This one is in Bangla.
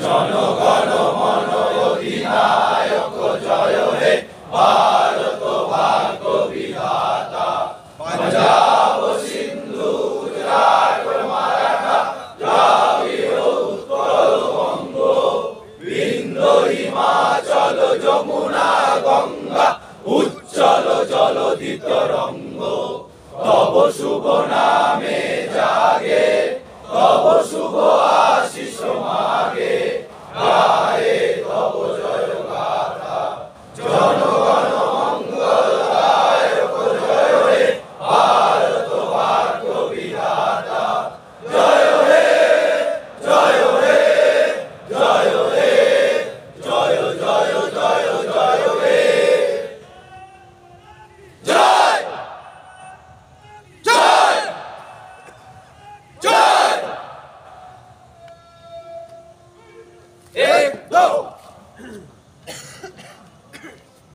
জনগণ মন অধিনায়ক জয় হে ভারত ভাগ্য বিধাতা। পাঞ্জাব সিন্ধু গুজরাট মারাঠা দ্রাবিড় উৎকল বঙ্গ, বিন্ধ্য হিমাচল যমুনা গঙ্গা উজ্জ্বল জলধি তরঙ্গ। তব শুভ নামে জাগে, তব শুভ আশিস মাগে, গায়ে তব জয় গাথা। জনগণ মঙ্গলদায়ক জয় হে ভারত ভাগ্য বিধাতা। জয় হে জয় হে জয় হে জয় জয় জয় জয় হে জয় জয় জয়। এক দো